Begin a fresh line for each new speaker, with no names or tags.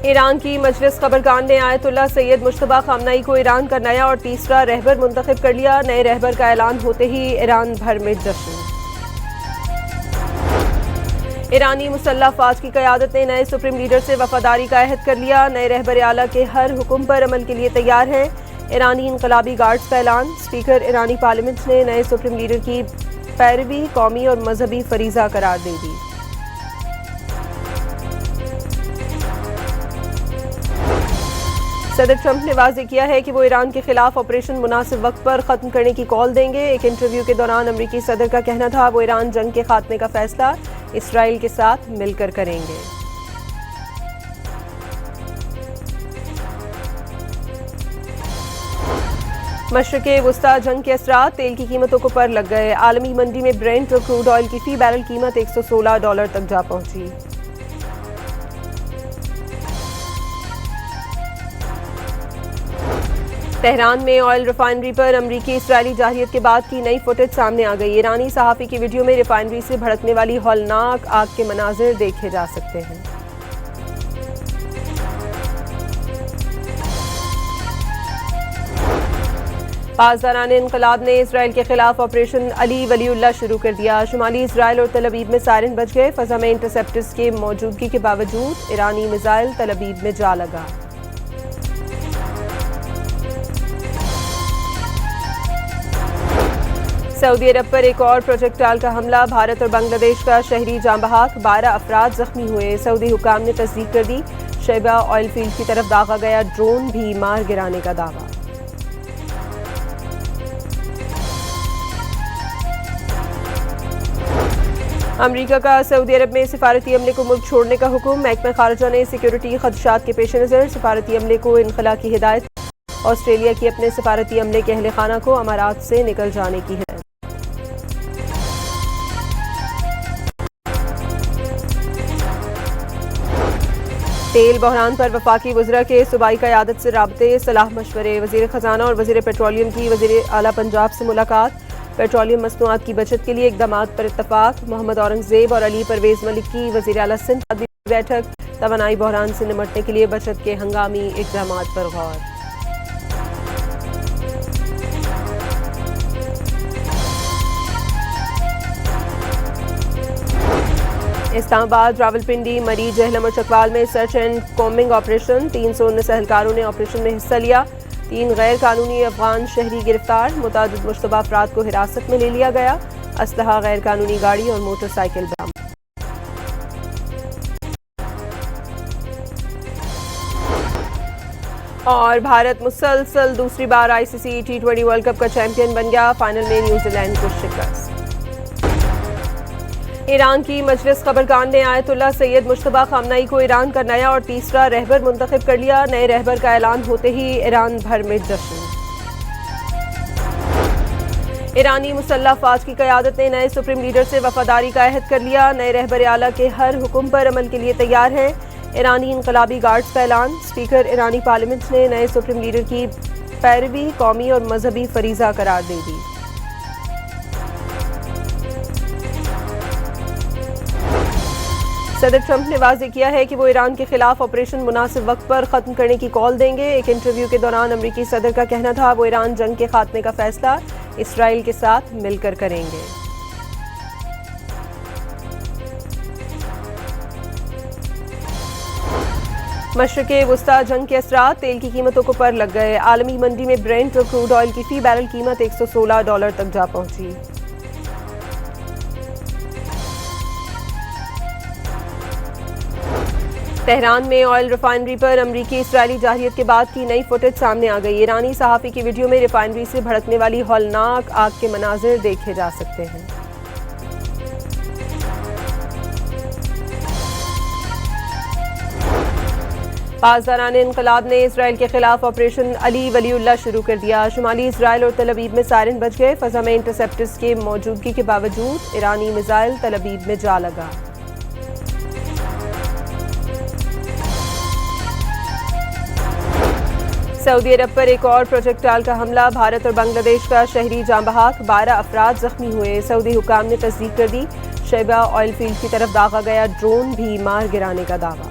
ایران کی مجلس خبرگان نے آیت اللہ سید مجتبی خامنئی کو ایران کا نیا اور تیسرا رہبر منتخب کر لیا۔ نئے رہبر کا اعلان ہوتے ہی ایران بھر میں جشن۔ ایرانی مسلح افواج کی قیادت نے نئے سپریم لیڈر سے وفاداری کا عہد کر لیا۔ نئے رہبر اعلیٰ کے ہر حکم پر عمل کے لیے تیار ہیں۔ ایرانی انقلابی گارڈز کا اعلان۔ اسپیکر ایرانی پارلیمنٹ نے نئے سپریم لیڈر کی پیروی قومی اور مذہبی فریضہ قرار دے دی۔ صدر ٹرمپ نے واضح کیا ہے کہ وہ ایران کے خلاف آپریشن مناسب وقت پر ختم کرنے کی کال دیں گے۔ ایک انٹرویو کے دوران امریکی صدر کا کہنا تھا وہ ایران جنگ کے خاتمے کا فیصلہ اسرائیل کے ساتھ مل کر کریں گے۔ مشرق وسطی جنگ کے اثرات تیل کی قیمتوں کو پر لگ گئے۔ عالمی منڈی میں برینٹ اور کروڈ آئل کی فی بیرل قیمت $116 تک جا پہنچی۔ تہران میں آئل ریفائنری پر امریکی اسرائیلی جارحیت کے بعد کی نئی فوٹیج سامنے آ گئی۔ ایرانی صحافی کی ویڈیو میں ریفائنری سے بھڑکنے والی ہولناک آگ کے مناظر دیکھے جا سکتے ہیں۔ پاسداران انقلاب نے اسرائیل کے خلاف آپریشن علی ولی اللہ شروع کر دیا۔ شمالی اسرائیل اور تل ابیب میں سائرن بج گئے۔ فضا میں انٹرسیپٹرز کی موجودگی کے باوجود ایرانی میزائل تل ابیب میں جا لگا۔ سعودی عرب پر ایک اور پروجیکٹائل کا حملہ۔ بھارت اور بنگلہ دیش کا شہری جاں بحق، 12 افراد زخمی ہوئے۔ سعودی حکام نے تصدیق کر دی۔ شیبہ آئل فیلڈ کی طرف داغا گیا ڈرون بھی مار گرانے کا دعویٰ۔ امریکہ کا سعودی عرب میں سفارتی عملے کو ملک چھوڑنے کا حکم۔ محکمہ خارجہ نے سیکیورٹی خدشات کے پیش نظر سفارتی عملے کو انخلاء کی ہدایت۔ آسٹریلیا کی اپنے سفارتی عملے کے اہل خانہ کو امارات سے نکل جانے کی ہدایت۔ تیل بحران پر وفاقی وزراء کے صوبائی قیادت سے رابطے، صلاح مشورے۔ وزیر خزانہ اور وزیر پیٹرولیم کی وزیر اعلیٰ پنجاب سے ملاقات۔ پیٹرولیم مصنوعات کی بچت کے لیے اقدامات پر اتفاق۔ محمد اورنگزیب اور علی پرویز ملک کی وزیر اعلیٰ سندھ بیٹھک۔ توانائی بحران سے نمٹنے کے لیے بچت کے ہنگامی اقدامات پر غور۔ اسلام آباد، راولپنڈی، مری، جہلم اور چکوال میں سرچ اینڈ کومبنگ آپریشن۔ 319 اہلکاروں نے آپریشن میں حصہ لیا۔ 3 غیر قانونی افغان شہری گرفتار۔ متعدد مشتبہ افراد کو حراست میں لے لیا گیا۔ اسلحہ، غیر قانونی گاڑی اور موٹر سائیکل برآمد۔ اور بھارت مسلسل دوسری بار ICC T20 ورلڈ کپ کا چیمپئن بن گیا۔ فائنل میں نیوزی لینڈ کو شکست۔ ایران کی مجلس خبرگان نے آیت اللہ سید مجتبی خامنئی کو ایران کا نیا اور تیسرا رہبر منتخب کر لیا۔ نئے رہبر کا اعلان ہوتے ہی ایران بھر میں جشن۔ ایرانی مسلح افواج کی قیادت نے نئے سپریم لیڈر سے وفاداری کا عہد کر لیا۔ نئے رہبر اعلیٰ کے ہر حکم پر عمل کے لیے تیار ہیں۔ ایرانی انقلابی گارڈز کا اعلان۔ اسپیکر ایرانی پارلیمنٹ نے نئے سپریم لیڈر کی پیروی قومی اور مذہبی فریضہ قرار دے دی۔ صدر ٹرمپ نے واضح کیا ہے کہ وہ ایران کے خلاف آپریشن مناسب وقت پر ختم کرنے کی کال دیں گے۔ ایک انٹرویو کے دوران امریکی صدر کا کہنا تھا وہ ایران جنگ کے خاتمے کا فیصلہ اسرائیل کے ساتھ مل کر کریں گے۔ مشرق وسطی جنگ کے اثرات تیل کی قیمتوں کو پر لگ گئے۔ عالمی منڈی میں برینٹ اور کروڈ آئل کی فی بیرل قیمت $116 تک جا پہنچی۔ تہران میں آئل ریفائنری پر امریکی اسرائیلی جارحیت کے بعد کی نئی فوٹیج سامنے آ گئی۔ ایرانی صحافی کی ویڈیو میں ریفائنری سے بھڑکنے والی ہولناک آگ کے مناظر دیکھے جا سکتے ہیں۔ پاسداران انقلاب نے اسرائیل کے خلاف آپریشن علی ولی اللہ شروع کر دیا۔ شمالی اسرائیل اور تل ابیب میں سائرن بج گئے۔ فضا میں انٹرسیپٹرز کی موجودگی کے باوجود ایرانی میزائل تل ابیب میں جا لگا۔ سعودی عرب پر ایک اور پروجیکٹائل کا حملہ۔ بھارت اور بنگلہ دیش کا شہری جاں بحق، 12 افراد زخمی ہوئے۔ سعودی حکام نے تصدیق کر دی۔ شیبہ آئل فیلڈ کی طرف داغا گیا ڈرون بھی مار گرانے کا دعویٰ۔